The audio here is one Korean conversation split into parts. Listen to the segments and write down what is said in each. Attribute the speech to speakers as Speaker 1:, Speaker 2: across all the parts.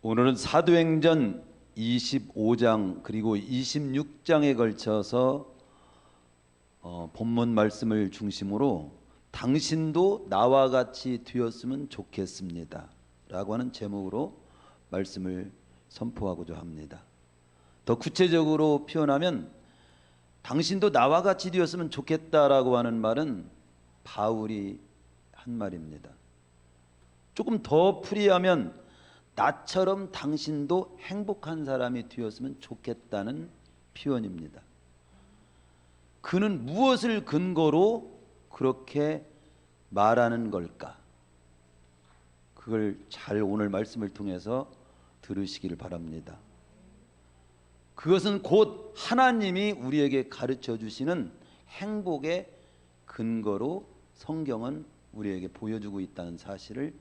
Speaker 1: 오늘은 사도행전 25장 그리고 26장에 걸쳐서 본문 말씀을 중심으로 당신도 나와 같이 되었으면 좋겠습니다 라고 하는 제목으로 말씀을 선포하고자 합니다. 더 구체적으로 표현하면 당신도 나와 같이 되었으면 좋겠다라고 하는 말은 바울이 한 말입니다. 조금 더 풀이하면 나처럼 당신도 행복한 사람이 되었으면 좋겠다는 표현입니다. 그는 무엇을 근거로 그렇게 말하는 걸까? 그걸 잘 오늘 말씀을 통해서 들으시기를 바랍니다. 그것은 곧 하나님이 우리에게 가르쳐 주시는 행복의 근거로 성경은 우리에게 보여주고 있다는 사실을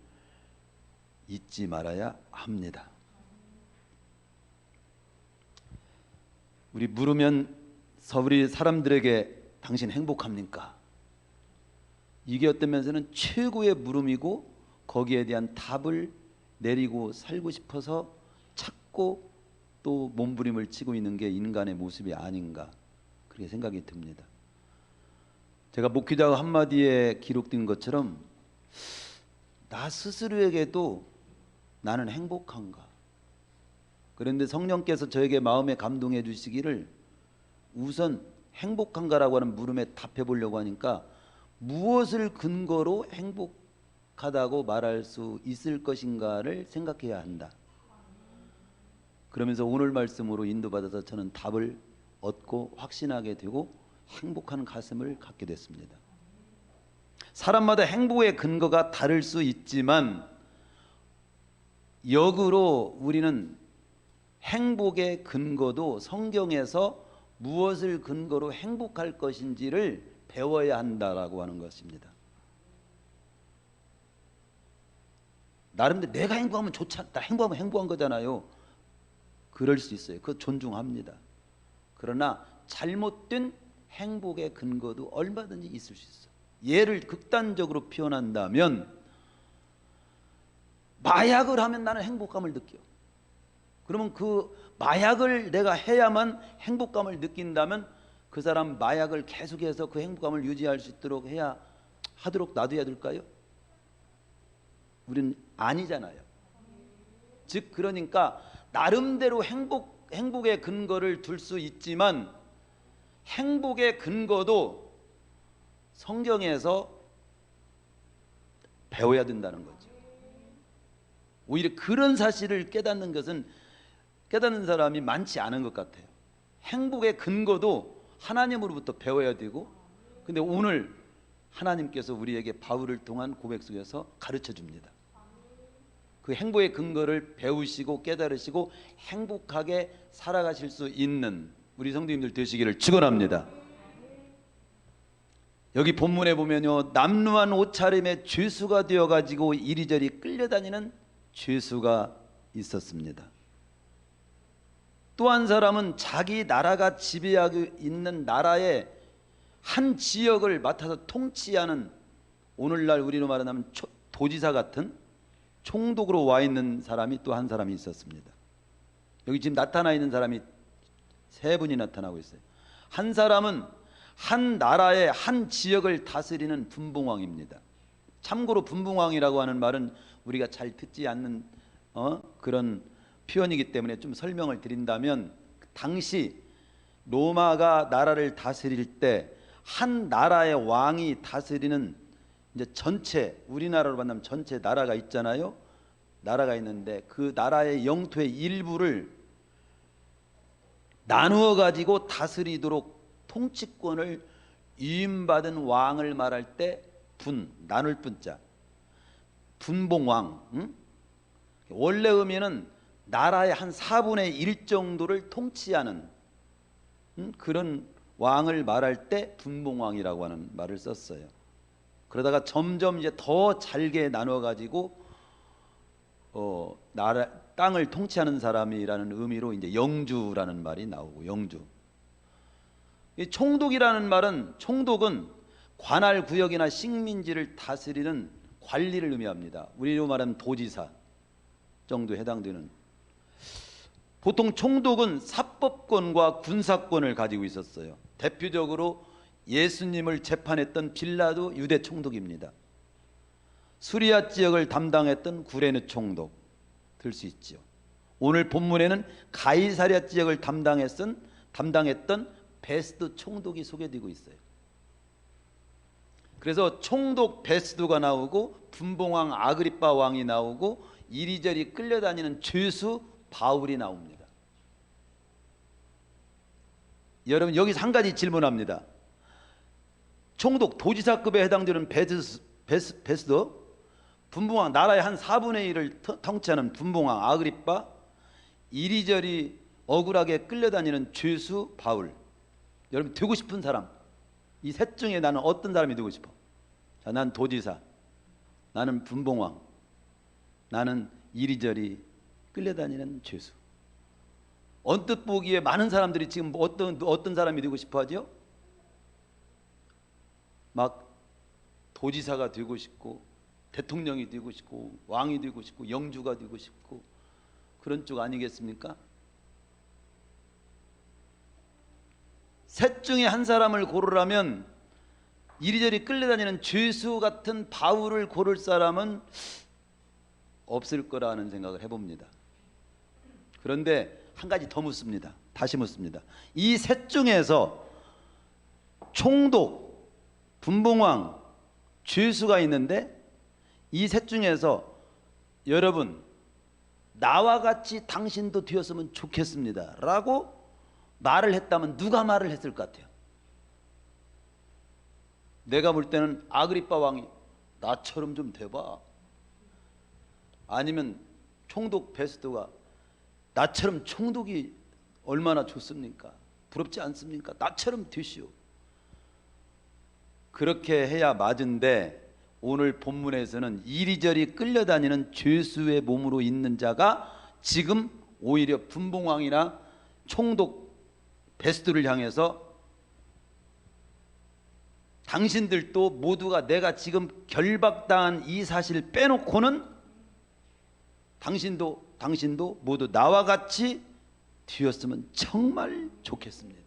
Speaker 1: 잊지 말아야 합니다. 우리 물으면 우리 사람들에게 당신 행복합니까? 이게 어떤 면에서는 최고의 물음이고 거기에 대한 답을 내리고 살고 싶어서 찾고 또 몸부림을 치고 있는 게 인간의 모습이 아닌가 그렇게 생각이 듭니다. 제가 목회자 한마디에 기록된 것처럼 나 스스로에게도 나는 행복한가? 그런데 성령께서 저에게 마음에 감동해 주시기를 우선 행복한가라고 하는 물음에 답해 보려고 하니까 무엇을 근거로 행복하다고 말할 수 있을 것인가를 생각해야 한다. 그러면서 오늘 말씀으로 인도받아서 저는 답을 얻고 확신하게 되고 행복한 가슴을 갖게 됐습니다. 사람마다 행복의 근거가 다를 수 있지만 역으로 우리는 행복의 근거도 성경에서 무엇을 근거로 행복할 것인지를 배워야 한다라고 하는 것입니다. 나름대로 내가 행복하면 좋잖아. 나 행복하면 행복한 거잖아요. 그럴 수 있어요. 그거 존중합니다. 그러나 잘못된 행복의 근거도 얼마든지 있을 수 있어. 예를 극단적으로 표현한다면 마약을 하면 나는 행복감을 느껴. 그러면 그 마약을 내가 해야만 행복감을 느낀다면 그 사람 마약을 계속해서 그 행복감을 유지할 수 있도록 하도록 놔둬야 될까요? 우리는 아니잖아요. 즉 그러니까 나름대로 행복의 근거를 둘 수 있지만 행복의 근거도 성경에서 배워야 된다는 거죠. 오히려 그런 사실을 깨닫는 사람이 많지 않은 것 같아요. 행복의 근거도 하나님으로부터 배워야 되고, 근데 오늘 하나님께서 우리에게 바울을 통한 고백 속에서 가르쳐 줍니다. 그 행복의 근거를 배우시고 깨달으시고 행복하게 살아가실 수 있는 우리 성도님들 되시기를 축원합니다. 여기 본문에 보면요, 남루한 옷차림에 죄수가 되어가지고 이리저리 끌려다니는 죄수가 있었습니다. 또 한 사람은 자기 나라가 지배하고 있는 나라의 한 지역을 맡아서 통치하는, 오늘날 우리로 말하면 도지사 같은 총독으로 와 있는 사람이 또 한 사람이 있었습니다. 여기 지금 나타나 있는 사람이 세 분이 나타나고 있어요. 한 사람은 한 나라의 한 지역을 다스리는 분봉왕입니다. 참고로 분봉왕이라고 하는 말은 우리가 잘 듣지 않는 그런 표현이기 때문에 좀 설명을 드린다면, 당시 로마가 나라를 다스릴 때 한 나라의 왕이 다스리는 이제 전체, 우리나라로 만나면 전체 나라가 있잖아요. 나라가 있는데 그 나라의 영토의 일부를 나누어 가지고 다스리도록 통치권을 위임받은 왕을 말할 때 나눌 분자, 분봉왕. 원래 의미는 나라의 한 4분의 1 정도를 통치하는 그런 왕을 말할 때 분봉왕이라고 하는 말을 썼어요. 그러다가 점점 이제 더 잘게 나눠 가지고 땅을 통치하는 사람이라는 의미로 이제 영주라는 말이 나오고, 영주. 이 총독이라는 말은, 총독은 관할 구역이나 식민지를 다스리는 관리를 의미합니다. 우리로 말하면 도지사 정도에 해당되는 보통 총독은 사법권과 군사권을 가지고 있었어요. 대표적으로 예수님을 재판했던 빌라도 유대 총독입니다. 수리아 지역을 담당했던 구레네 총독 들 수 있죠. 오늘 본문에는 가이사랴 지역을 담당했던 베스도 총독이 소개되고 있어요. 그래서 총독 베스도가 나오고 분봉왕 아그리빠 왕이 나오고 이리저리 끌려다니는 죄수 바울이 나옵니다. 여러분 여기서 한 가지 질문합니다. 총독 도지사급에 해당되는 베스도, 분봉왕 나라의 한 4분의 1을 통치하는 분봉왕 아그리빠, 이리저리 억울하게 끌려다니는 죄수 바울. 여러분 되고 싶은 사람, 이 셋 중에 나는 어떤 사람이 되고 싶어? 자, 난 도지사, 나는 분봉왕, 나는 이리저리 끌려다니는 죄수. 언뜻 보기에 많은 사람들이 지금 어떤 사람이 되고 싶어 하죠? 막 도지사가 되고 싶고 대통령이 되고 싶고 왕이 되고 싶고 영주가 되고 싶고 그런 쪽 아니겠습니까? 셋 중에 한 사람을 고르라면 이리저리 끌려다니는 죄수 같은 바울을 고를 사람은 없을 거라는 생각을 해봅니다. 그런데 한 가지 더 묻습니다. 다시 묻습니다. 이 셋 중에서 총독, 분봉왕, 죄수가 있는데 이 셋 중에서 여러분 나와 같이 당신도 되었으면 좋겠습니다 라고 말을 했다면 누가 말을 했을 것 같아요? 내가 볼 때는 아그리빠 왕이 나처럼 좀 돼봐, 아니면 총독 베스도가 나처럼 총독이 얼마나 좋습니까? 부럽지 않습니까? 나처럼 되시오. 그렇게 해야 맞은데 오늘 본문에서는 이리저리 끌려다니는 죄수의 몸으로 있는 자가 지금 오히려 분봉왕이나 총독 베스도를 향해서 당신들도 모두가 내가 지금 결박당한 이 사실 빼놓고는 당신도 모두 나와 같이 되었으면 정말 좋겠습니다.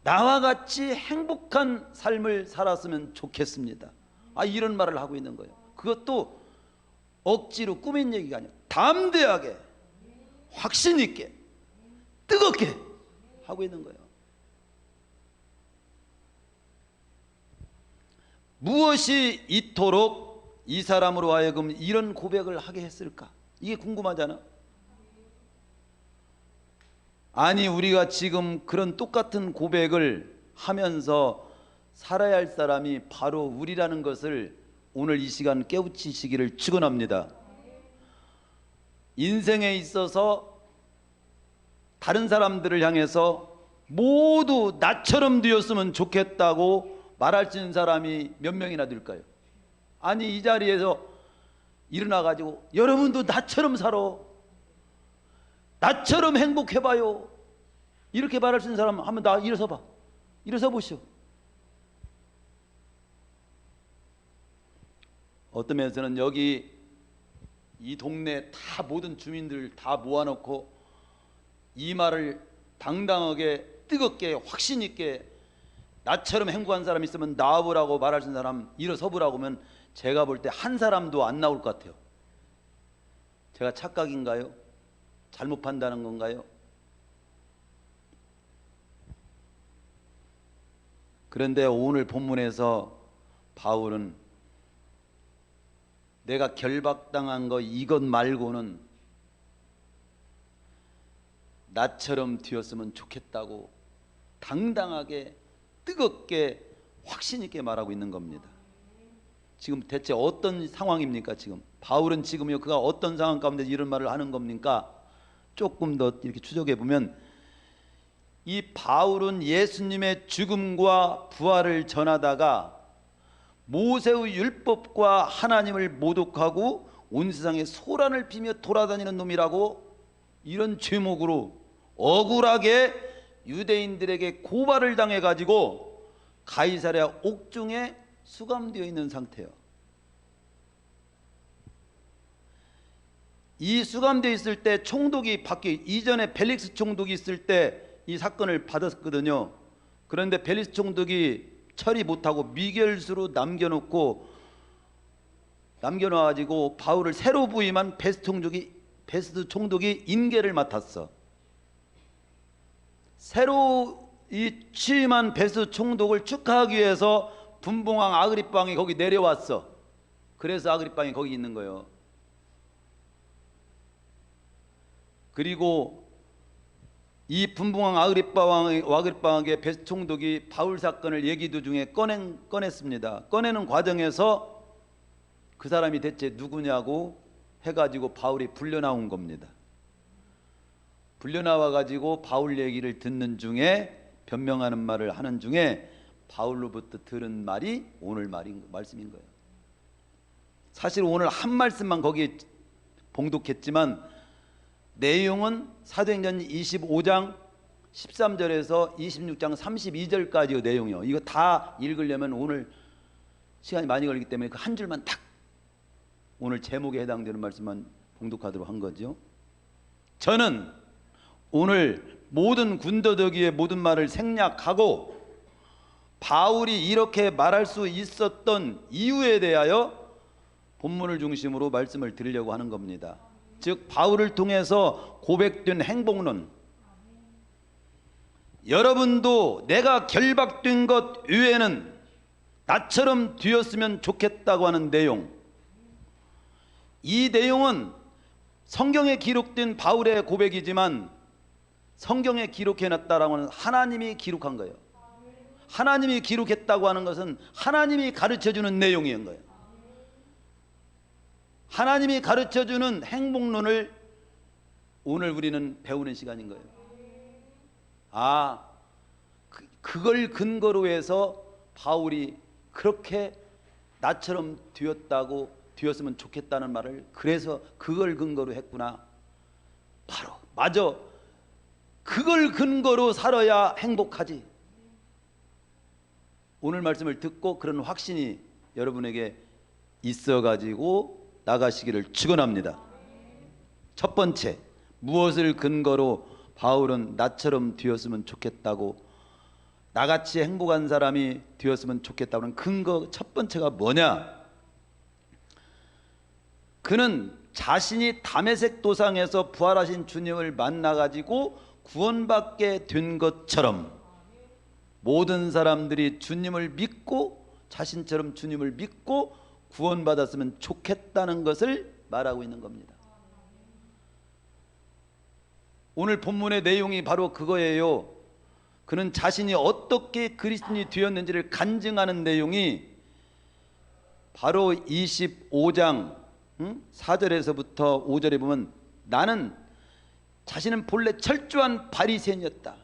Speaker 1: 나와 같이 행복한 삶을 살았으면 좋겠습니다. 이런 말을 하고 있는 거예요. 그것도 억지로 꾸민 얘기가 아니라 담대하게 확신 있게 뜨겁게 하고 있는 거예요. 무엇이 이토록 이 사람으로 하여금 이런 고백을 하게 했을까? 이게 궁금하잖아. 아니 우리가 지금 그런 똑같은 고백을 하면서 살아야 할 사람이 바로 우리라는 것을 오늘 이 시간 깨우치시기를 축원합니다. 인생에 있어서 다른 사람들을 향해서 모두 나처럼 되었으면 좋겠다고 말할 수 있는 사람이 몇 명이나 될까요? 아니 이 자리에서 일어나 가지고 여러분도 나처럼 살아, 나처럼 행복해봐요, 이렇게 말할 수 있는 사람 한번 나 일어서 봐. 일어서 보시오. 어떤 면에서는 여기 이 동네 다 모든 주민들 다 모아놓고 이 말을 당당하게 뜨겁게 확신 있게 나처럼 행복한 사람 있으면 나와보라고 말할 수 있는 사람 일어서 보라고 하면 제가 볼 때 한 사람도 안 나올 것 같아요. 제가 착각인가요? 잘못 판단한 건가요? 그런데 오늘 본문에서 바울은 내가 결박당한 거 이것 말고는 나처럼 되었으면 좋겠다고 당당하게 뜨겁게 확신 있게 말하고 있는 겁니다. 지금 대체 어떤 상황입니까? 지금 바울은 지금요 그가 어떤 상황 가운데 이런 말을 하는 겁니까? 조금 더 이렇게 추적해 보면 이 바울은 예수님의 죽음과 부활을 전하다가 모세의 율법과 하나님을 모독하고 온 세상에 소란을 피며 돌아다니는 놈이라고 이런 제목으로 억울하게 유대인들에게 고발을 당해 가지고 가이사랴 옥중에 수감되어 있는 상태예요. 이 수감되어 있을 때 총독이 이전에 벨릭스 총독이 있을 때 이 사건을 받았거든요. 그런데 벨릭스 총독이 처리 못하고 미결수로 남겨놔가지고 바울을 새로 부임한 베스트 총독이 인계를 맡았어. 새로 이 취임한 베스트 총독을 축하하기 위해서 분봉왕 아그리빠 왕이 거기 내려왔어. 그래서 아그리빠 왕이 거기 있는 거예요. 그리고 이 분봉왕 아그리빠 왕에게 베스트 총독이 바울 사건을 얘기 도중에 꺼냈습니다. 꺼내는 과정에서 그 사람이 대체 누구냐고 해가지고 바울이 불려나온 겁니다. 불려나와가지고 바울 얘기를 듣는 중에, 변명하는 말을 하는 중에 바울로부터 들은 말이 오늘 말씀인 거예요. 사실 오늘 한 말씀만 거기에 봉독했지만 내용은 사도행전 25장 13절에서 26장 32절까지의 내용이요. 이거 다 읽으려면 오늘 시간이 많이 걸리기 때문에 그 한 줄만 딱 오늘 제목에 해당되는 말씀만 봉독하도록 한 거죠. 저는 오늘 모든 군더더기의 모든 말을 생략하고 바울이 이렇게 말할 수 있었던 이유에 대하여 본문을 중심으로 말씀을 드리려고 하는 겁니다. 즉 바울을 통해서 고백된 행복론, 여러분도 내가 결박된 것 외에는 나처럼 되었으면 좋겠다고 하는 내용, 이 내용은 성경에 기록된 바울의 고백이지만 성경에 기록해놨다라고 하는 하나님이 기록한 거예요. 하나님이 기록했다고 하는 것은 하나님이 가르쳐주는 내용인 거예요. 하나님이 가르쳐주는 행복론을 오늘 우리는 배우는 시간인 거예요. 그걸 근거로 해서 바울이 그렇게 나처럼 되었으면 좋겠다는 말을 그래서 그걸 근거로 했구나. 바로 맞아. 그걸 근거로 살아야 행복하지. 오늘 말씀을 듣고 그런 확신이 여러분에게 있어가지고 나가시기를 축원합니다. 첫 번째, 무엇을 근거로 바울은 나처럼 되었으면 좋겠다고, 나같이 행복한 사람이 되었으면 좋겠다는 근거 첫 번째가 뭐냐? 그는 자신이 다메섹 도상에서 부활하신 주님을 만나가지고 구원받게 된 것처럼 모든 사람들이 주님을 믿고 자신처럼 주님을 믿고 구원받았으면 좋겠다는 것을 말하고 있는 겁니다. 오늘 본문의 내용이 바로 그거예요. 그는 자신이 어떻게 그리스도인이 되었는지를 간증하는 내용이 바로 25장 4절에서부터 5절에 보면, 나는 자신은 본래 철저한 바리새인이었다.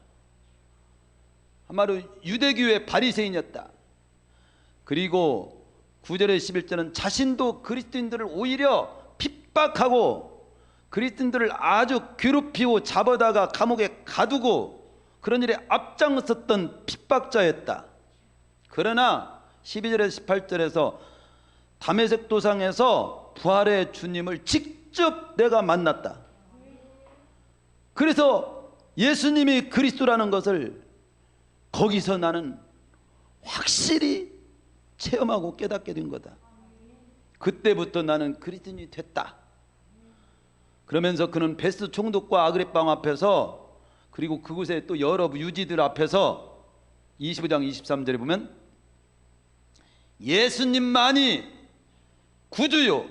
Speaker 1: 한마디로 유대교의 바리새인이었다. 그리고 9절에 11절은 자신도 그리스도인들을 오히려 핍박하고 그리스도인들을 아주 괴롭히고 잡아다가 감옥에 가두고 그런 일에 앞장섰던 핍박자였다. 그러나 12절에서 18절에서 다메섹 도상에서 부활의 주님을 직접 내가 만났다. 그래서 예수님이 그리스도라는 것을 거기서 나는 확실히 체험하고 깨닫게 된 거다. 그때부터 나는 그리스도인이 됐다. 그러면서 그는 베스트 총독과 아그리빠 왕 앞에서, 그리고 그곳에 또 여러 유지들 앞에서 25장 23절에 보면 예수님만이 구주요,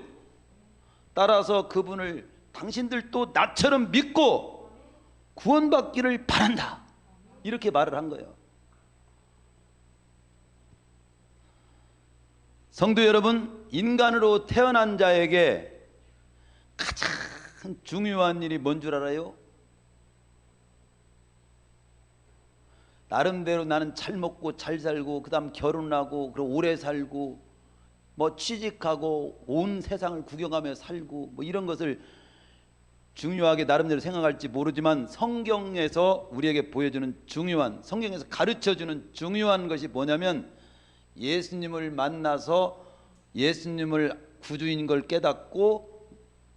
Speaker 1: 따라서 그분을 당신들도 나처럼 믿고 구원받기를 바란다, 이렇게 말을 한 거예요. 성도 여러분, 인간으로 태어난 자에게 가장 중요한 일이 뭔 줄 알아요? 나름대로 나는 잘 먹고 잘 살고, 그 다음 결혼하고, 그리고 오래 살고, 뭐 취직하고, 온 세상을 구경하며 살고, 뭐 이런 것을 중요하게 나름대로 생각할지 모르지만, 성경에서 우리에게 보여주는 중요한, 성경에서 가르쳐주는 중요한 것이 뭐냐면, 예수님을 만나서 예수님을 구주인 걸 깨닫고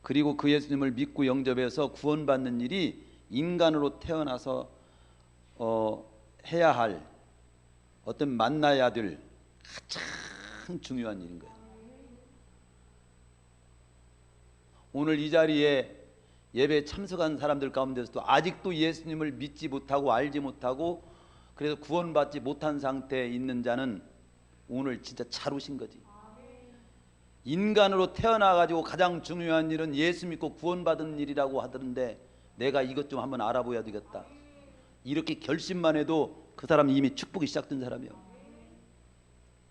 Speaker 1: 그리고 그 예수님을 믿고 영접해서 구원받는 일이 인간으로 태어나서 해야 할, 어떤 만나야 될 가장 중요한 일인 거예요. 오늘 이 자리에 예배에 참석한 사람들 가운데서도 아직도 예수님을 믿지 못하고 알지 못하고 그래서 구원받지 못한 상태에 있는 자는 오늘 진짜 잘 오신 거지. 인간으로 태어나가지고 가장 중요한 일은 예수 믿고 구원받은 일이라고 하던데 내가 이것 좀 한번 알아봐야 되겠다. 이렇게 결심만 해도 그 사람은 이미 축복이 시작된 사람이에요.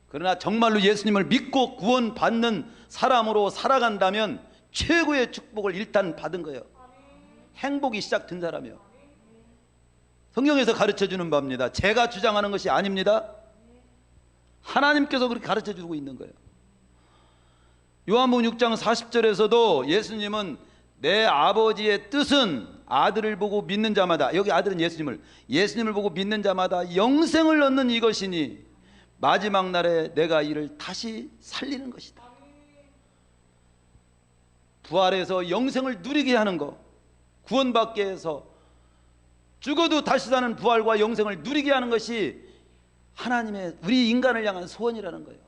Speaker 1: 그러나 정말로 예수님을 믿고 구원받는 사람으로 살아간다면 최고의 축복을 일단 받은 거예요. 행복이 시작된 사람이에요. 성경에서 가르쳐주는 바입니다. 제가 주장하는 것이 아닙니다. 하나님께서 그렇게 가르쳐주고 있는 거예요. 요한복음 6장 40절에서도 예수님은 내 아버지의 뜻은 아들을 보고 믿는 자마다, 여기 아들은 예수님을 보고 믿는 자마다 영생을 얻는 이것이니 마지막 날에 내가 이를 다시 살리는 것이다. 부활해서 영생을 누리게 하는 것, 구원받게 해서 죽어도 다시 사는 부활과 영생을 누리게 하는 것이 하나님의 우리 인간을 향한 소원이라는 거예요.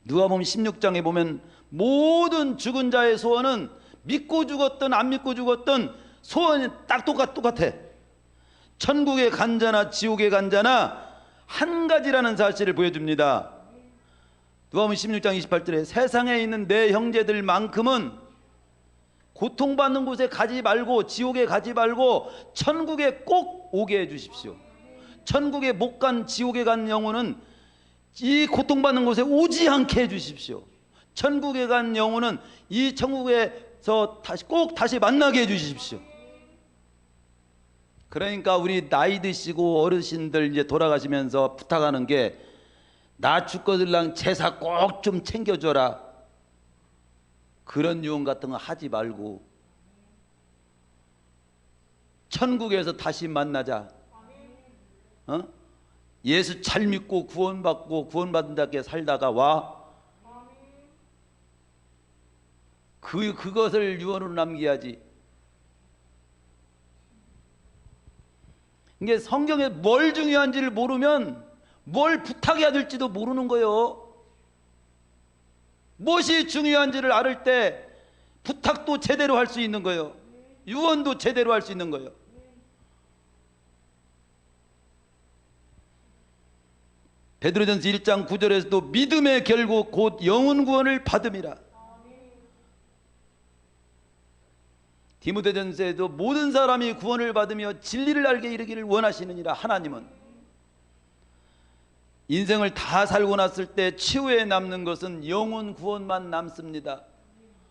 Speaker 1: 누가복음 16장에 보면 모든 죽은 자의 소원은 믿고 죽었든 안 믿고 죽었든 소원이 딱 똑같아. 천국에 간 자나 지옥에 간 자나 한 가지라는 사실을 보여줍니다. 누가복음 16장 28절에 세상에 있는 내 형제들만큼은 고통받는 곳에 가지 말고 지옥에 가지 말고 천국에 꼭 오게 해 주십시오. 천국에 못 간 지옥에 간 영혼은 이 고통받는 곳에 오지 않게 해 주십시오. 천국에 간 영혼은 이 천국에서 꼭 다시 만나게 해 주십시오. 그러니까 우리 나이 드시고 어르신들 이제 돌아가시면서 부탁하는 게 나 죽거들랑 제사 꼭 좀 챙겨줘라. 그런 유언 같은 거 하지 말고 천국에서 다시 만나자. 예수 잘 믿고 구원받고 구원받는다게 살다가 와. 그것을 유언으로 남겨야지. 이게 성경에 뭘 중요한지를 모르면 뭘 부탁해야 될지도 모르는 거예요. 무엇이 중요한지를 알을 때 부탁도 제대로 할 수 있는 거예요. 유언도 제대로 할 수 있는 거예요. 베드로전서 1장 9절에서도 믿음의 결국 곧 영혼 구원을 받음이라. 디모데전서에도 모든 사람이 구원을 받으며 진리를 알게 이르기를 원하시느니라. 하나님은 인생을 다 살고 났을 때 최후에 남는 것은 영혼 구원만 남습니다.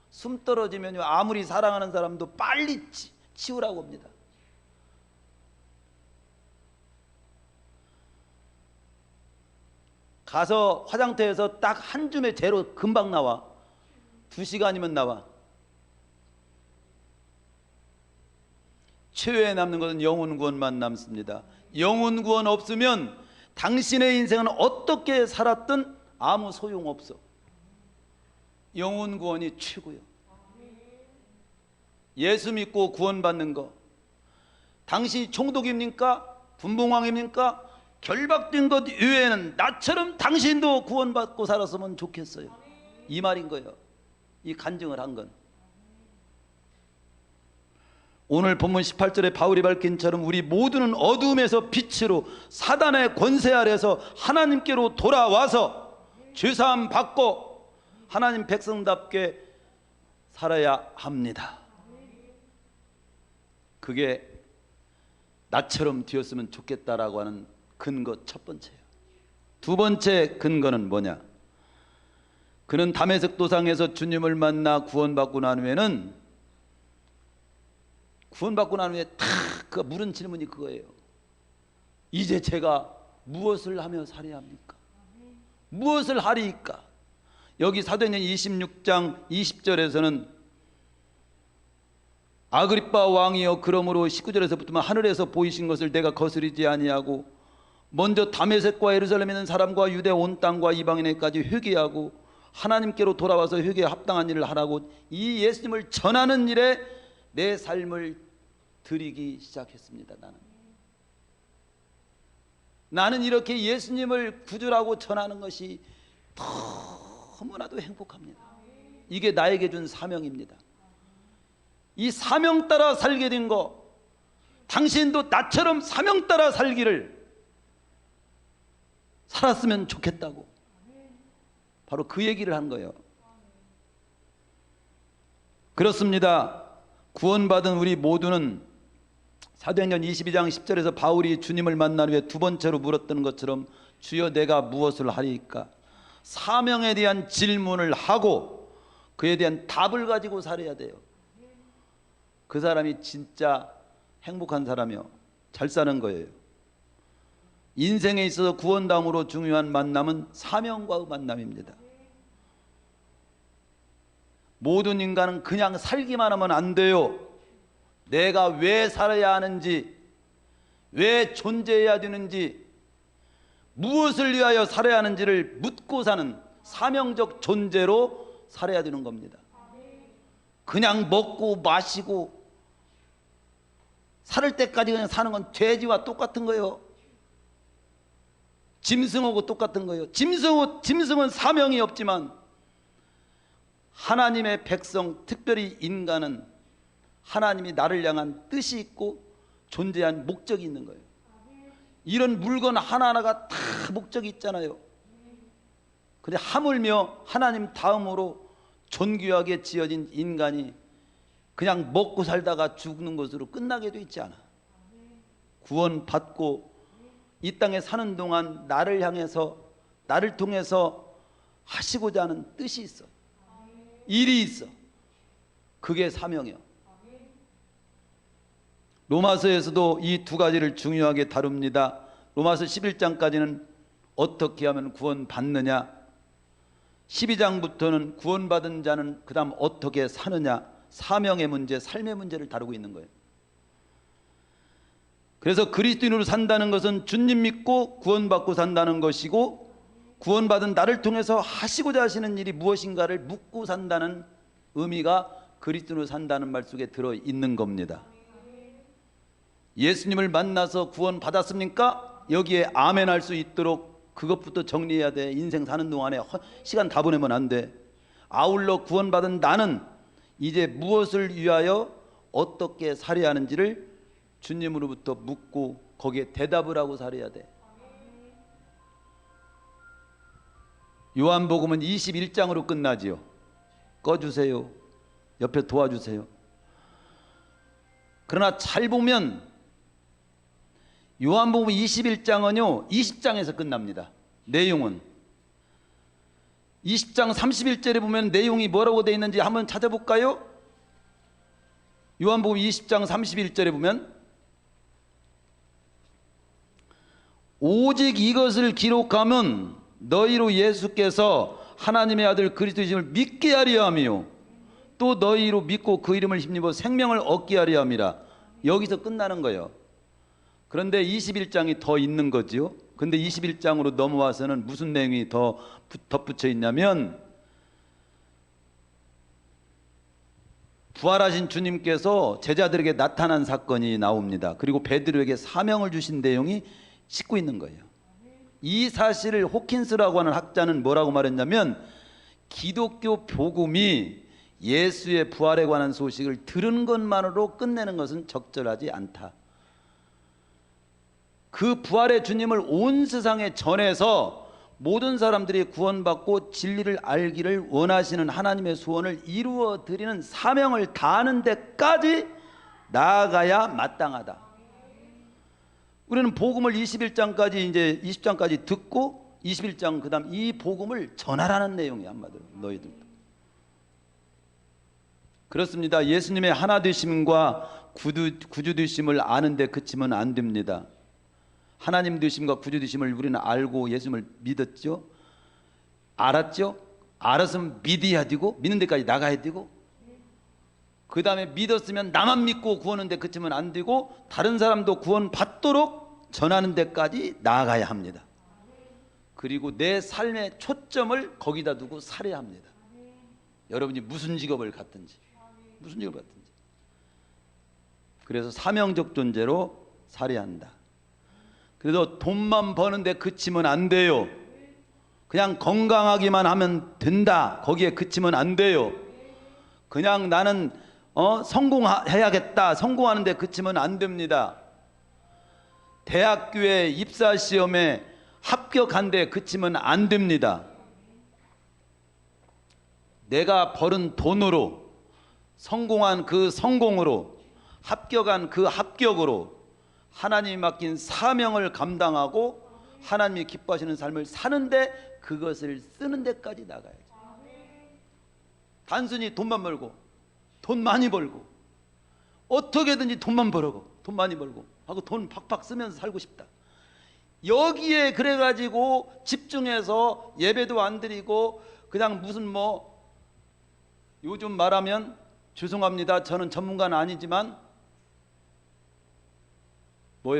Speaker 1: 숨 떨어지면요 아무리 사랑하는 사람도 빨리 치우라고 합니다. 가서 화장터에서 딱 한 줌의 재로 금방 나와. 2시간이면 나와. 최후에 남는 것은 영혼 구원만 남습니다. 영혼 구원 없으면 당신의 인생은 어떻게 살았든 아무 소용없어. 영혼 구원이 최고요. 예수 믿고 구원받는 거. 당신이 총독입니까? 분봉왕입니까? 결박된 것 이외에는 나처럼 당신도 구원받고 살았으면 좋겠어요. 이 말인 거예요. 이 간증을 한 건. 오늘 본문 18절에 바울이 밝힌처럼 우리 모두는 어둠에서 빛으로 사단의 권세 아래서 하나님께로 돌아와서 죄사함 받고 하나님 백성답게 살아야 합니다. 그게 나처럼 되었으면 좋겠다라고 하는 근거 첫 번째예요. 두 번째 근거는 뭐냐? 그는 다메섹 도상에서 주님을 만나 구원받고 난 후에는 그 물은 질문이 그거예요. 이제 제가 무엇을 하며 살아야 합니까? 무엇을 하리이까? 여기 사도행전 26장 20절에서는 아그리빠 왕이여 그러므로 19절에서부터 하늘에서 보이신 것을 내가 거스르지 아니하고 먼저 다메섹과 예루살렘에 있는 사람과 유대 온 땅과 이방인에까지 회개하고 하나님께로 돌아와서 회개에 합당한 일을 하라고 이 예수님을 전하는 일에 내 삶을 드리기 시작했습니다. 나는 이렇게 예수님을 구주라고 전하는 것이 너무나도 행복합니다. 이게 나에게 준 사명입니다. 이 사명 따라 살게 된 거, 당신도 나처럼 사명 따라 살기를 살았으면 좋겠다고 바로 그 얘기를 한 거예요. 그렇습니다. 구원받은 우리 모두는 사도행전 22장 10절에서 바울이 주님을 만난 후에 두 번째로 물었던 것처럼 주여 내가 무엇을 하리이까? 사명에 대한 질문을 하고 그에 대한 답을 가지고 살아야 돼요. 그 사람이 진짜 행복한 사람이요, 잘 사는 거예요. 인생에 있어서 구원당으로 중요한 만남은 사명과의 만남입니다. 모든 인간은 그냥 살기만 하면 안 돼요. 내가 왜 살아야 하는지, 왜 존재해야 되는지, 무엇을 위하여 살아야 하는지를 묻고 사는 사명적 존재로 살아야 되는 겁니다. 그냥 먹고 마시고 살 때까지 그냥 사는 건 돼지와 똑같은 거예요. 짐승하고 똑같은 거예요. 짐승은 사명이 없지만 하나님의 백성, 특별히 인간은 하나님이 나를 향한 뜻이 있고 존재한 목적이 있는 거예요. 이런 물건 하나하나가 다 목적이 있잖아요. 근데 하물며 하나님 다음으로 존귀하게 지어진 인간이 그냥 먹고 살다가 죽는 것으로 끝나게 돼 있지 않아. 구원받고 이 땅에 사는 동안 나를 향해서, 나를 통해서 하시고자 하는 뜻이 있어. 일이 있어. 그게 사명이야. 로마서에서도 이 두 가지를 중요하게 다룹니다. 로마서 11장까지는 어떻게 하면 구원받느냐, 12장부터는 구원받은 자는 그 다음 어떻게 사느냐, 사명의 문제, 삶의 문제를 다루고 있는 거예요. 그래서 그리스도인으로 산다는 것은 주님 믿고 구원받고 산다는 것이고, 구원받은 나를 통해서 하시고자 하시는 일이 무엇인가를 묻고 산다는 의미가 그리스도인으로 산다는 말 속에 들어있는 겁니다. 예수님을 만나서 구원받았습니까? 여기에 아멘 할 수 있도록 그것부터 정리해야 돼. 인생 사는 동안에 시간 다 보내면 안 돼. 아울러 구원받은 나는 이제 무엇을 위하여 어떻게 살아야 하는지를 주님으로부터 묻고 거기에 대답을 하고 살아야 돼. 요한복음은 21장으로 끝나지요. 꺼주세요. 옆에 도와주세요. 그러나 잘 보면 요한복음 21장은요 20장에서 끝납니다. 내용은 20장 31절에 보면 내용이 뭐라고 되어 있는지 한번 찾아볼까요? 요한복음 20장 31절에 보면 오직 이것을 기록하면 너희로 예수께서 하나님의 아들 그리스도이심을 믿게 하려 함이요 또 너희로 믿고 그 이름을 힘입어 생명을 얻게 하려 함이라. 여기서 끝나는 거예요. 그런데 21장이 더 있는 거지요. 근데 21장으로 넘어와서는 무슨 내용이 더 덧붙여 있냐면 부활하신 주님께서 제자들에게 나타난 사건이 나옵니다. 그리고 베드로에게 사명을 주신 내용이 싣고 있는 거예요. 이 사실을 호킨스라고 하는 학자는 뭐라고 말했냐면 기독교 복음이 예수의 부활에 관한 소식을 들은 것만으로 끝내는 것은 적절하지 않다. 그 부활의 주님을 온 세상에 전해서 모든 사람들이 구원받고 진리를 알기를 원하시는 하나님의 소원을 이루어 드리는 사명을 다하는 데까지 나아가야 마땅하다. 우리는 복음을 21장까지 이제 20장까지 듣고 21장 그다음 이 복음을 전하라는 내용이야. 한마디로 너희들도. 그렇습니다. 예수님의 하나 되심과 구주 되심을 아는데 그치면 안 됩니다. 하나님 되심과 구주 되심을 우리는 알고 예수님을 믿었죠. 알았죠. 알았으면 믿어야 되고 믿는 데까지 나가야 되고 그 다음에 믿었으면 나만 믿고 구원하는 데 그치면 안 되고 다른 사람도 구원 받도록 전하는 데까지 나아가야 합니다. 그리고 내 삶의 초점을 거기다 두고 살아야 합니다. 여러분이 무슨 직업을 갖든지 무슨 직업을 갖든지. 그래서 사명적 존재로 살아야 한다. 그래서 돈만 버는데 그치면 안 돼요. 그냥 건강하기만 하면 된다, 거기에 그치면 안 돼요. 그냥 나는 성공해야겠다, 성공하는데 그치면 안 됩니다. 대학교에 입사시험에 합격한데 그치면 안 됩니다. 내가 벌은 돈으로, 성공한 그 성공으로, 합격한 그 합격으로 하나님이 맡긴 사명을 감당하고 하나님이 기뻐하시는 삶을 사는데 그것을 쓰는 데까지 나가야죠. 단순히 돈만 벌고 돈 많이 벌고 어떻게든지 돈만 벌고 돈 많이 벌고 하고 돈 팍팍 쓰면서 살고 싶다, 여기에 그래가지고 집중해서 예배도 안 드리고 그냥 무슨 요즘 말하면 죄송합니다, 저는 전문가는 아니지만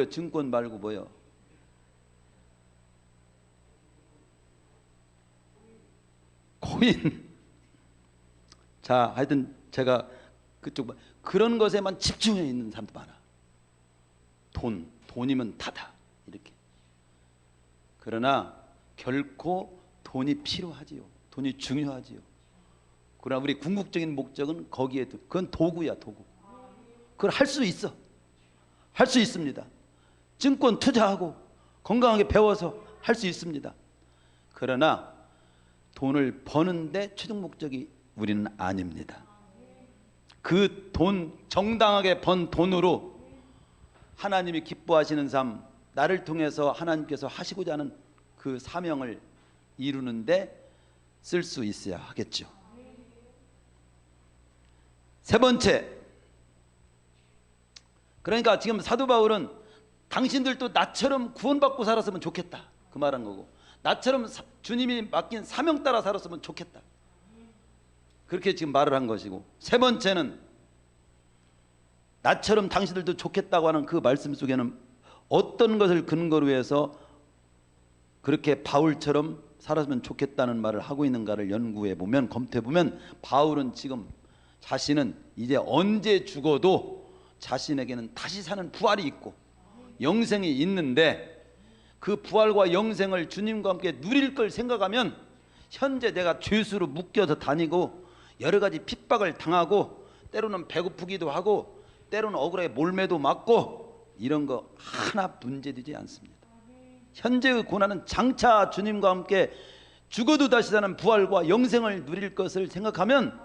Speaker 1: 증권 말고 코인. 자, 하여튼 제가 그런 것에만 집중해 있는 사람도 많아. 돈이면 다다 이렇게. 그러나 결코 돈이 필요하지요. 돈이 중요하지요. 그러나 우리 궁극적인 목적은 거기에, 그건 도구야, 도구. 그걸 할 수 있어. 할 수 있습니다. 증권 투자하고 건강하게 배워서 할 수 있습니다. 그러나 돈을 버는데 최종 목적이 우리는 아닙니다. 그 돈, 정당하게 번 돈으로 하나님이 기뻐하시는 삶, 나를 통해서 하나님께서 하시고자 하는 그 사명을 이루는데 쓸 수 있어야 하겠죠. 세 번째, 그러니까 지금 사도 바울은 당신들도 나처럼 구원받고 살았으면 좋겠다, 그 말한 거고, 나처럼 주님이 맡긴 사명 따라 살았으면 좋겠다, 그렇게 지금 말을 한 것이고, 세 번째는 나처럼 당신들도 좋겠다고 하는 그 말씀 속에는 어떤 것을 근거로 해서 그렇게 바울처럼 살았으면 좋겠다는 말을 하고 있는가를 연구해 보면, 검토해 보면, 바울은 지금 자신은 이제 언제 죽어도 자신에게는 다시 사는 부활이 있고 영생이 있는데, 그 부활과 영생을 주님과 함께 누릴 걸 생각하면 현재 내가 죄수로 묶여서 다니고 여러 가지 핍박을 당하고 때로는 배고프기도 하고 때로는 억울하게 몰매도 맞고 이런 거 하나 문제되지 않습니다. 현재의 고난은 장차 주님과 함께 죽어도 다시 사는 부활과 영생을 누릴 것을 생각하면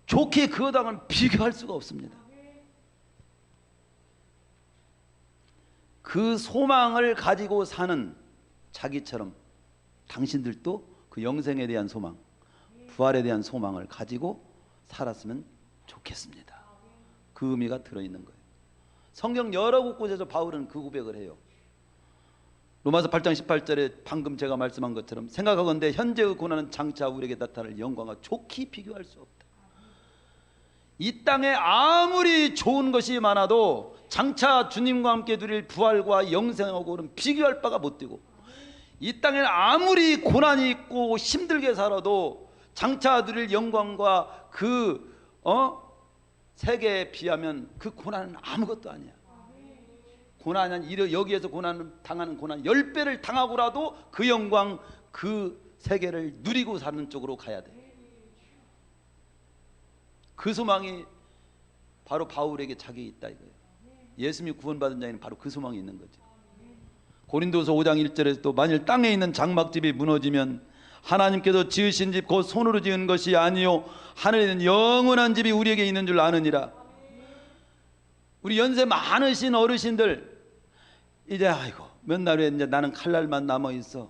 Speaker 1: 좋게 그거랑은 비교할 수가 없습니다. 그 소망을 가지고 사는 자기처럼 당신들도 그 영생에 대한 소망, 부활에 대한 소망을 가지고 살았으면 좋겠습니다. 그 의미가 들어있는 거예요. 성경 여러 곳에서 바울은 그 고백을 해요. 로마서 8장 18절에 방금 제가 말씀한 것처럼 생각하건대 현재의 고난은 장차 우리에게 나타날 영광과 좋게 비교할 수 없다. 이 땅에 아무리 좋은 것이 많아도 장차 주님과 함께 누릴 부활과 영생하고는 비교할 바가 못 되고, 이 땅에 아무리 고난이 있고 힘들게 살아도 장차 누릴 영광과 그 세계에 비하면 그 고난은 아무것도 아니야. 고난은 여기에서 당하는 고난 10배를 당하고라도 그 영광, 그 세계를 누리고 사는 쪽으로 가야 돼. 그 소망이 바로 바울에게 자기에 있다 이거예요. 예수님이 구원받은 자에는 바로 그 소망이 있는 거죠. 고린도서 5장 1절에서 또 만일 땅에 있는 장막집이 무너지면 하나님께서 지으신 집 곧 손으로 지은 것이 아니요 하늘에 있는 영원한 집이 우리에게 있는 줄 아느니라. 우리 연세 많으신 어르신들 이제 아이고 몇 날 후에 이제 나는 칼날만 남아 있어,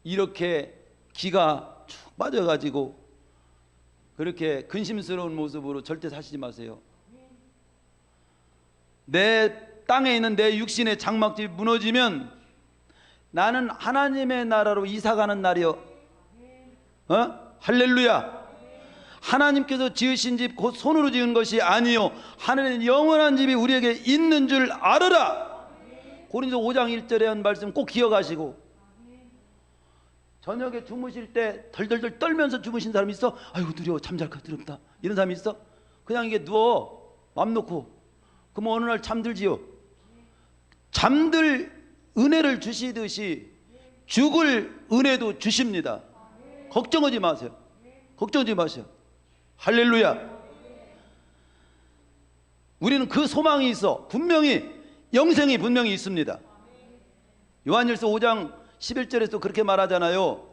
Speaker 1: 이렇게 기가 쭉 빠져가지고 그렇게 근심스러운 모습으로 절대 사시지 마세요. 내 땅에 있는 내 육신의 장막집이 무너지면 나는 하나님의 나라로 이사가는 날이요. 할렐루야. 하나님께서 지으신 집 곧 손으로 지은 것이 아니요 하늘에는 영원한 집이 우리에게 있는 줄 알으라. 고린도 5장 1절에 한 말씀 꼭 기억하시고, 저녁에 주무실 때 덜덜덜 떨면서 주무신 사람이 있어? 아이고 두려워, 잠잘까 두렵다, 이런 사람이 있어? 그냥 이게 누워 맘 놓고, 그럼 어느 날 잠들지요. 잠들 은혜를 주시듯이 죽을 은혜도 주십니다. 걱정하지 마세요. 걱정하지 마세요. 할렐루야. 우리는 그 소망이 있어. 분명히 영생이 분명히 있습니다. 요한일서 5장 11절에서 그렇게 말하잖아요.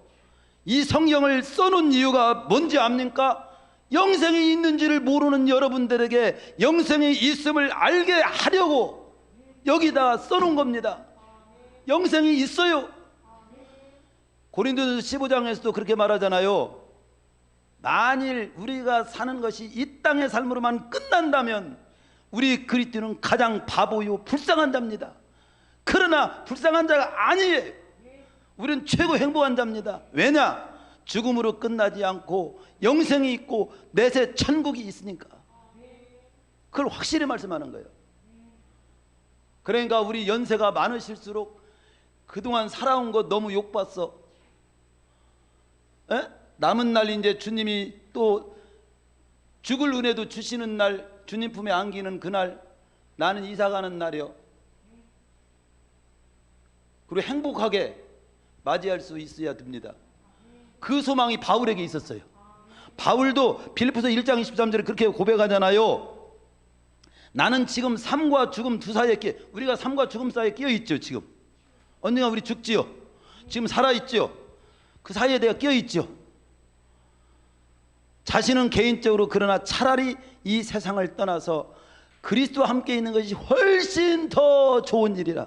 Speaker 1: 이 성경을 써놓은 이유가 뭔지 압니까? 영생이 있는지를 모르는 여러분들에게 영생이 있음을 알게 하려고 여기다 써놓은 겁니다. 영생이 있어요. 고린도전서 15장에서도 그렇게 말하잖아요. 만일 우리가 사는 것이 이 땅의 삶으로만 끝난다면 우리 그리스도는 가장 바보요 불쌍한 자입니다. 그러나 불쌍한 자가 아니에요. 우리는 최고 행복한 자입니다. 왜냐? 죽음으로 끝나지 않고 영생이 있고 내세 천국이 있으니까. 그걸 확실히 말씀하는 거예요. 그러니까 우리 연세가 많으실수록 그동안 살아온 거 너무 욕봤어. 에? 남은 날 이제 주님이 또 죽을 은혜도 주시는 날, 주님 품에 안기는 그날, 나는 이사가는 날이요. 그리고 행복하게 맞이할 수 있어야 됩니다. 그 소망이 바울에게 있었어요. 바울도 빌립보서 1장 23절에 그렇게 고백하잖아요. 나는 지금 삶과 죽음 두 사이에 우리가 삶과 죽음 사이에 끼어 있죠. 지금 언젠가 우리 죽지요. 지금 살아 있죠. 그 사이에 내가 끼어 있죠. 자신은 개인적으로 그러나 차라리 이 세상을 떠나서 그리스도와 함께 있는 것이 훨씬 더 좋은 일이라.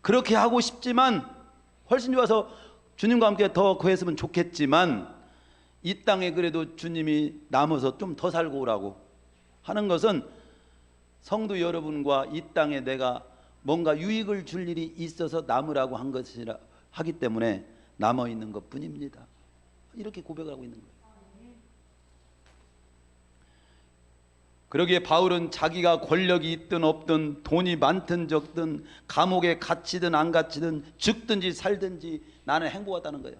Speaker 1: 그렇게 하고 싶지만, 훨씬 좋아서 주님과 함께 더 거했으면 좋겠지만, 이 땅에 그래도 주님이 남아서 좀 더 살고 오라고 하는 것은 성도 여러분과 이 땅에 내가 뭔가 유익을 줄 일이 있어서 남으라고 한 것이라 하기 때문에 남아 있는 것뿐입니다. 이렇게 고백하고 있는 거예요. 그러기에 바울은 자기가 권력이 있든 없든 돈이 많든 적든 감옥에 갇히든 안 갇히든 죽든지 살든지 나는 행복하다는 거예요.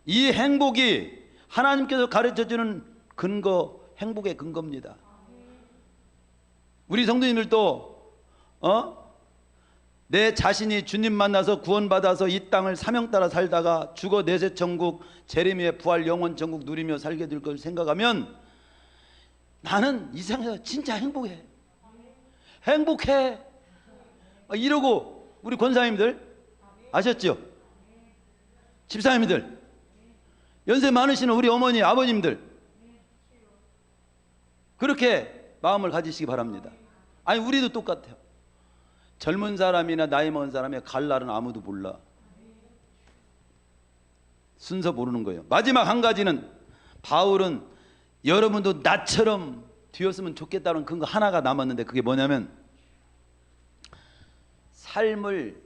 Speaker 1: 이 행복이 하나님께서 가르쳐주는 근거, 행복의 근거입니다. 우리 성도님들도 내 자신이 주님 만나서 구원받아서 이 땅을 사명 따라 살다가 죽어 내세 천국, 재림의 부활 영원 천국 누리며 살게 될 걸 생각하면 나는 이 세상에서 진짜 행복해. 행복해. 이러고 우리 권사님들 아셨죠? 집사님들, 연세 많으시는 우리 어머니 아버님들 그렇게 마음을 가지시기 바랍니다. 아니 우리도 똑같아요. 젊은 사람이나 나이 먹은 사람의 갈 날은 아무도 몰라. 순서 모르는 거예요. 마지막 한 가지는 바울은 여러분도 나처럼 되었으면 좋겠다는 근거 하나가 남았는데 그게 뭐냐면 삶을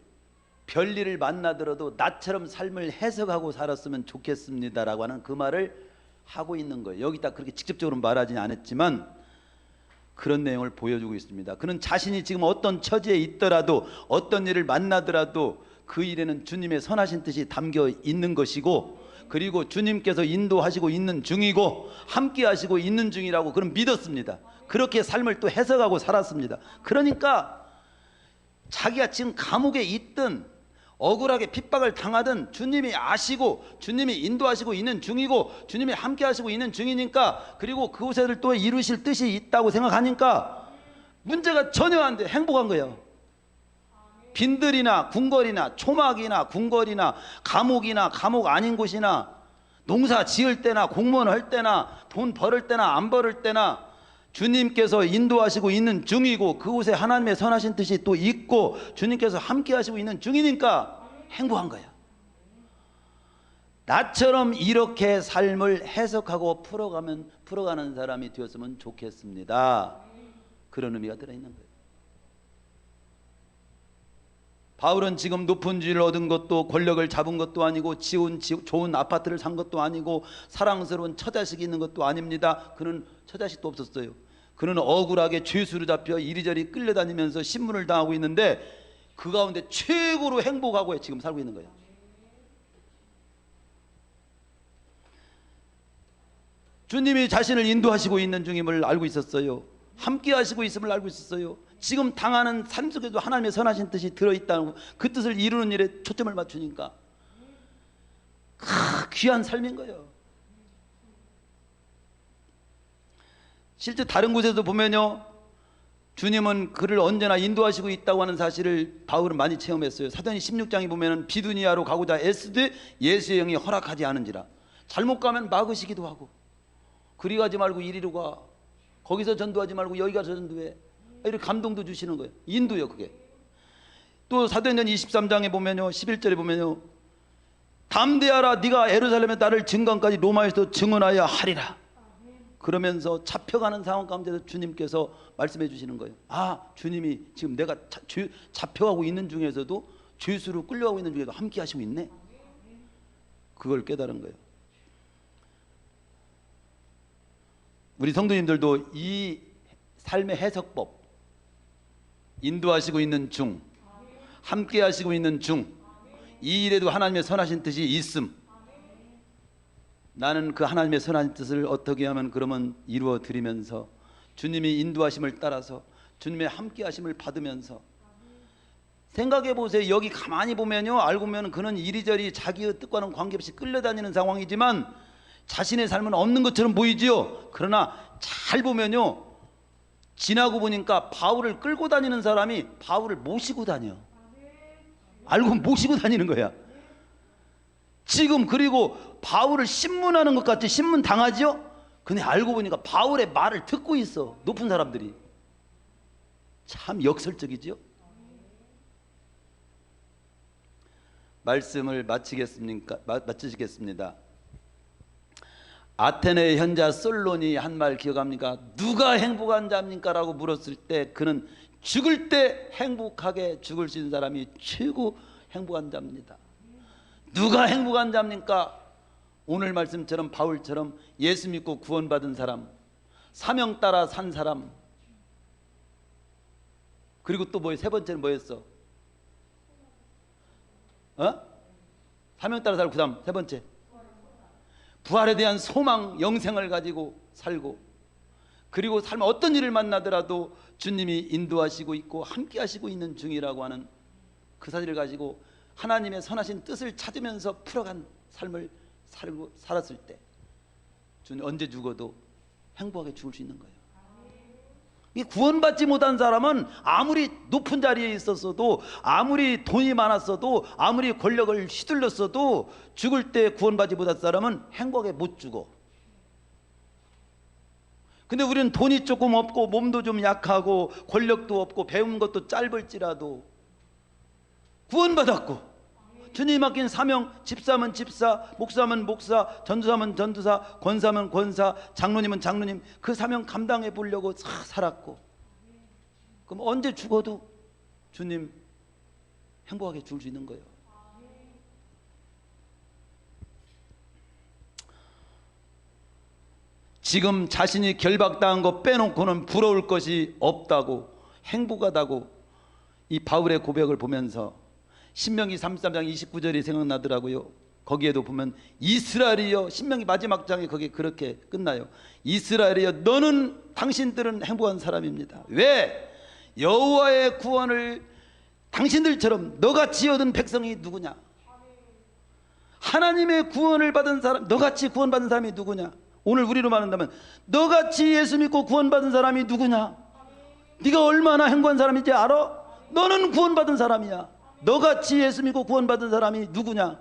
Speaker 1: 별일을 만나더라도 나처럼 삶을 해석하고 살았으면 좋겠습니다라고 하는 그 말을 하고 있는 거예요. 여기다 그렇게 직접적으로 말하지는 않았지만 그런 내용을 보여주고 있습니다. 그는 자신이 지금 어떤 처지에 있더라도 어떤 일을 만나더라도 그 일에는 주님의 선하신 뜻이 담겨 있는 것이고 그리고 주님께서 인도하시고 있는 중이고 함께 하시고 있는 중이라고 그는 믿었습니다. 그렇게 삶을 또 해석하고 살았습니다. 그러니까 자기가 지금 감옥에 있든 억울하게 핍박을 당하든 주님이 아시고 주님이 인도하시고 있는 중이고 주님이 함께 하시고 있는 중이니까 그리고 그곳에를 또 이루실 뜻이 있다고 생각하니까 문제가 전혀 안 돼. 행복한 거예요. 빈들이나 궁궐이나 초막이나 궁궐이나 감옥이나 감옥 아닌 곳이나 농사 지을 때나 공무원 할 때나 돈 벌을 때나 안 벌을 때나 주님께서 인도하시고 있는 중이고 그곳에 하나님의 선하신 뜻이 또 있고 주님께서 함께 하시고 있는 중이니까 행복한 거야. 나처럼 이렇게 삶을 해석하고 풀어가는 사람이 되었으면 좋겠습니다. 그런 의미가 들어있는 거예요. 바울은 지금 높은 지위를 얻은 것도 권력을 잡은 것도 아니고 좋은 아파트를 산 것도 아니고 사랑스러운 처자식이 있는 것도 아닙니다. 그는 처자식도 없었어요. 그는 억울하게 죄수로 잡혀 이리저리 끌려다니면서 신문을 당하고 있는데 그 가운데 최고로 행복하고 지금 살고 있는 거예요. 주님이 자신을 인도하시고 있는 중임을 알고 있었어요. 함께 하시고 있음을 알고 있었어요. 지금 당하는 삶 속에도 하나님의 선하신 뜻이 들어있다는 그 뜻을 이루는 일에 초점을 맞추니까 귀한 삶인 거예요. 실제 다른 곳에서 보면요, 주님은 그를 언제나 인도하시고 있다고 하는 사실을 바울은 많이 체험했어요. 사도행 16장에 보면은 비두니아로 가고자 애쓰되 예수의 영이 허락하지 않은지라. 잘못 가면 막으시기도 하고, 그리 가지 말고 이리로 가, 거기서 전도하지 말고 여기 가서 전도해, 이렇게 감동도 주시는 거예요. 인도요 그게. 또 사도행전 23장에 보면요, 11절에 보면요, 담대하라, 네가 예루살렘에 나를 증거까지 로마에서도 증언하여 하리라. 그러면서 잡혀가는 상황 가운데서 주님께서 말씀해 주시는 거예요. 아, 주님이 지금 내가 잡혀가고 있는 중에서도, 죄수로 끌려가고 있는 중에도 함께 하시고 있네. 그걸 깨달은 거예요. 우리 성도님들도 이 삶의 해석법, 인도하시고 있는 중, 함께 하시고 있는 중, 이 일에도 하나님의 선하신 뜻이 있음, 나는 그 하나님의 선한 뜻을 어떻게 하면 그러면 이루어 드리면서 주님이 인도하심을 따라서 주님의 함께 하심을 받으면서, 생각해 보세요. 여기 가만히 보면요, 알고 보면 그는 이리저리 자기의 뜻과는 관계없이 끌려다니는 상황이지만 자신의 삶은 없는 것처럼 보이지요. 그러나 잘 보면요, 지나고 보니까 바울을 끌고 다니는 사람이 바울을 모시고 다녀. 알고 모시고 다니는 거야. 지금 그리고 바울을 신문하는 것 같이 신문 당하죠? 근데 알고 보니까 바울의 말을 듣고 있어, 높은 사람들이. 참 역설적이죠? 말씀을 마치겠습니다. 아테네 현자 솔론이 한 말 기억합니까? 누가 행복한 자입니까? 라고 물었을 때 그는 죽을 때 행복하게 죽을 수 있는 사람이 최고 행복한 자입니다. 누가 행복한 자입니까? 오늘 말씀처럼 바울처럼 예수 믿고 구원받은 사람, 사명 따라 산 사람. 그리고 또 뭐예요? 세 번째는 뭐였어? 사명 따라 살고, 그 다음 세 번째 부활에 대한 소망, 영생을 가지고 살고, 그리고 삶 어떤 일을 만나더라도 주님이 인도하시고 있고 함께 하시고 있는 중이라고 하는 그 사실을 가지고 하나님의 선하신 뜻을 찾으면서 풀어간 삶을 살았을 때 주님 언제 죽어도 행복하게 죽을 수 있는 거예요. 이 구원받지 못한 사람은 아무리 높은 자리에 있었어도, 아무리 돈이 많았어도, 아무리 권력을 휘둘렀어도 죽을 때 구원받지 못한 사람은 행복하게 못 죽어. 근데 우리는 돈이 조금 없고 몸도 좀 약하고 권력도 없고 배운 것도 짧을지라도 구원받았고, 주님 맡긴 사명, 집사면 집사, 목사면 목사, 전도사면 전도사, 권사면 권사, 장로님은 장로님, 그 사명 감당해 보려고 살았고, 그럼 언제 죽어도 주님 행복하게 죽을 수 있는 거예요. 지금 자신이 결박당한 거 빼놓고는 부러울 것이 없다고, 행복하다고 이 바울의 고백을 보면서 신명기 33장 29절이 생각나더라고요. 거기에도 보면 이스라엘이여, 신명기 마지막 장에 거기 그렇게 끝나요. 이스라엘이여, 당신들은 행복한 사람입니다. 왜? 여호와의 구원을 당신들처럼 너같이 얻은 백성이 누구냐? 하나님의 구원을 받은 사람, 너같이 구원받은 사람이 누구냐? 오늘 우리로 말한다면 너같이 예수 믿고 구원받은 사람이 누구냐? 네가 얼마나 행복한 사람인지 알아? 너는 구원받은 사람이야. 너같이 예수 믿고 구원받은 사람이 누구냐?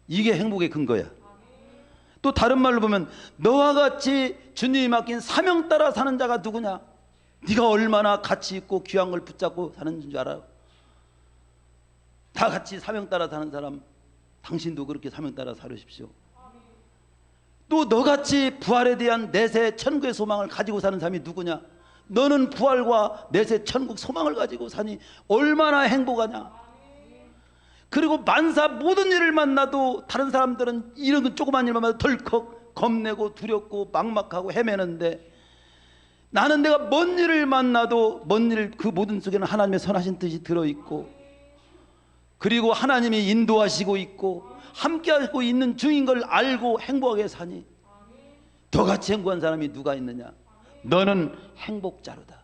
Speaker 1: 이게 행복의 근거야. 또 다른 말로 보면 너와 같이 주님이 맡긴 사명 따라 사는 자가 누구냐? 네가 얼마나 가치 있고 귀한 걸 붙잡고 사는 줄 알아요? 다 같이 사명 따라 사는 사람, 당신도 그렇게 사명 따라 살으십시오. 또 너같이 부활에 대한 내세 천국의 소망을 가지고 사는 사람이 누구냐? 너는 부활과 내세 천국 소망을 가지고 사니 얼마나 행복하냐? 그리고 만사 모든 일을 만나도 다른 사람들은 이런 조그만 일만 만나도 덜컥 겁내고 두렵고 막막하고 헤매는데, 나는 내가 뭔 일을 만나도 뭔 일, 그 모든 속에는 하나님의 선하신 뜻이 들어있고, 그리고 하나님이 인도하시고 있고 함께하고 있는 중인 걸 알고 행복하게 사니 너같이 행복한 사람이 누가 있느냐? 너는 행복자로다.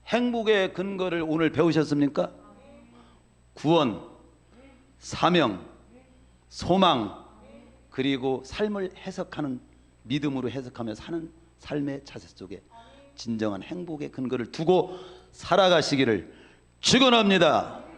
Speaker 1: 행복의 근거를 오늘 배우셨습니까? 구원, 사명, 소망, 그리고 삶을 해석하는, 믿음으로 해석하며 사는 삶의 자세 속에 진정한 행복의 근거를 두고 살아가시기를 축원합니다.